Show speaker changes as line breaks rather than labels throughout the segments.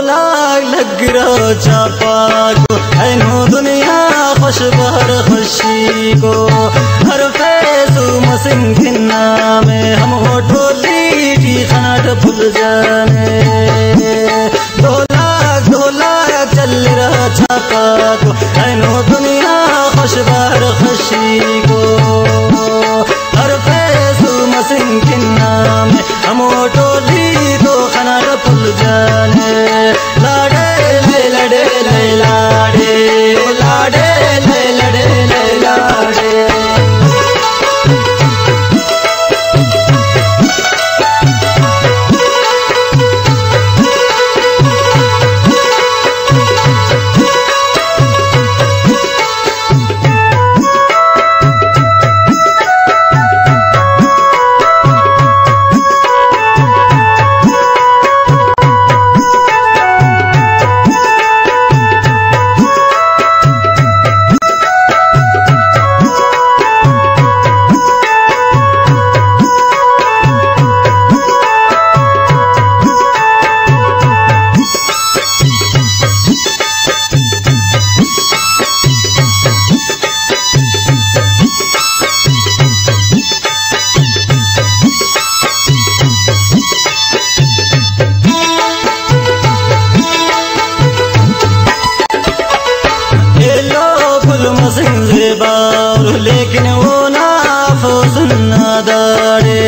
लाग लग रहा चापा को ऐनो दुनिया खुश बहर खुशी को हर फैसू मसिंग किन्ना में हम हो टोली की खनाट भूल जाने दो लाख चल रहा छापा को ऐनो दुनिया खुश बहर खुशी को हर फैसू मसिंग किन्ना में हम हो टोली तो खनाट भूल जाने लाडे ले लड़े ले लाडे लाडे ले लड़े ले लाडे लेकिन वो नाफुस नादारे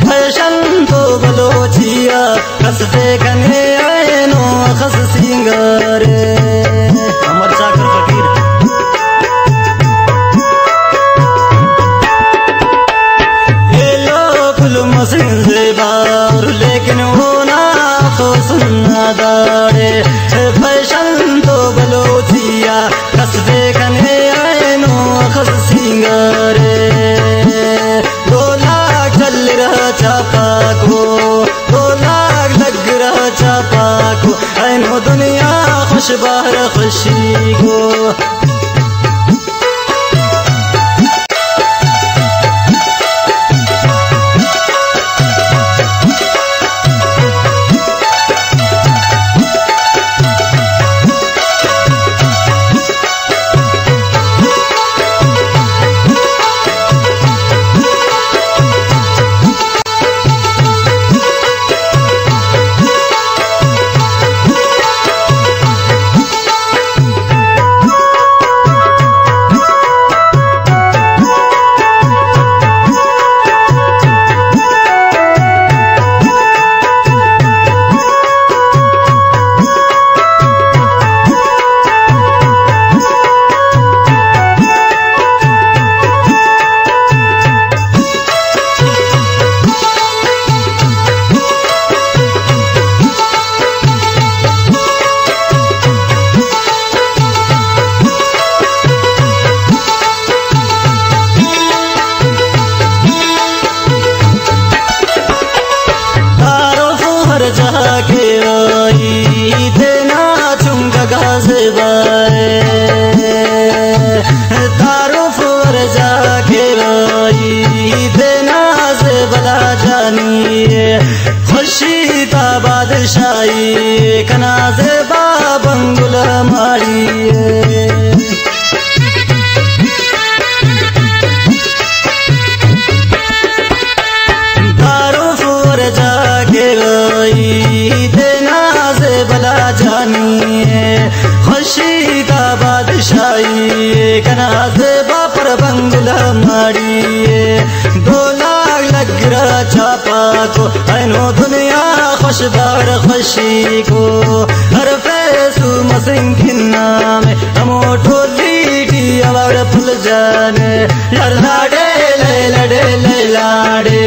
फैशन तो बलोचिया कसते कने ऐनो खस सिंगारे अमर चाकर फकीर ये लोकुल मसिन से बार लेकिन वो नाफुस नादारे फैशन तो बलोचिया कसते कने खस सिंगारे 2 लाख चल रहा चापा को 2 लाख लग रहा चापा को ऐनो दुनिया खुश बहर खुशी को जाके आई देना चुंगा गाज़े बाए तारुफ वर जाके आई देना से बला जानी खुशी ता बादशाही कना से बाबंगुल मारी देना से बला जानी खुशी का बादशाही कना से बापर बंगला मारी 2 लाख लग रहा चापा को ऐनो दुनिया खुश बार खुशी को हर फैसू मसिंग खिन्ना में हमो टोली की आवाज फुल जाने लाडे ले लड़े ले लाडे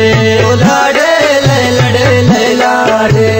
ओ लाडे ले लड़े ले लाडे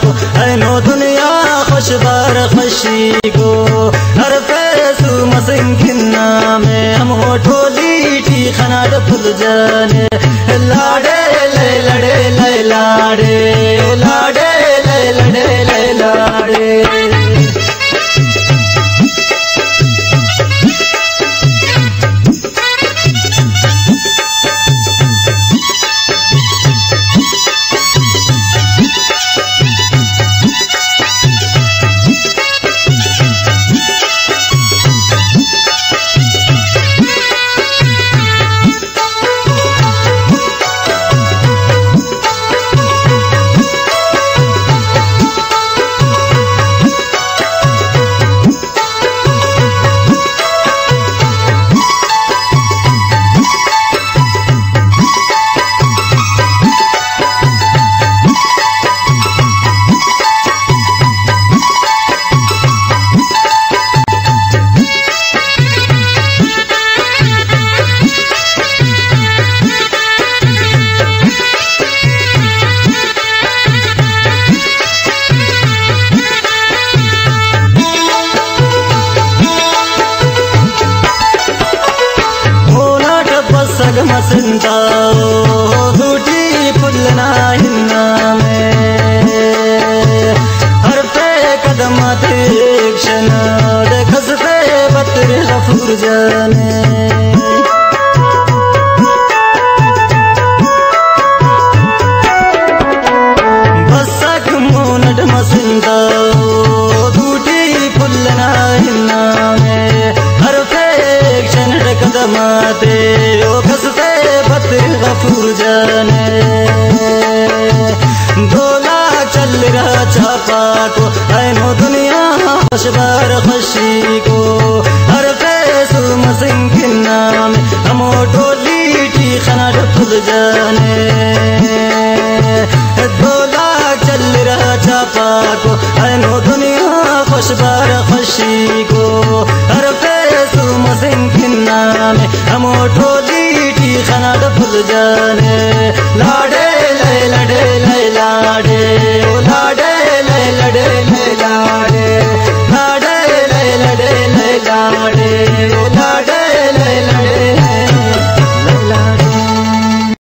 को ऐनो दुनिया खुश बार खुशी को हर फैसू मसिंकिना में हम ठोली ठी खनाड फुल जाने लाडे ले लड़े ले लाडे लाडे ले लड़े ले लाडे मसिंदाओ दूटी फुलना हिन्ना में हर पे कदम दीक्षण देखस पे बतर गफूर जाने बसक मोनड मसिंदाओ दूटी फुलना हिन्ना में हर पे क्षण कदम दे गफूर जाने 2 लाख चल रहा छापा को ऐनो दुनिया खुश बार खुशी को हर फैसू मसिंकिना में हम टोली ठी खनाड फुल जाने 2 लाख चल रहा छापा को ऐनो दुनिया खुश बार खुशी को हर फैसू मसिंकिना में हम टोली खनाड फुल जाने लाडे ले लड़े ले लाडे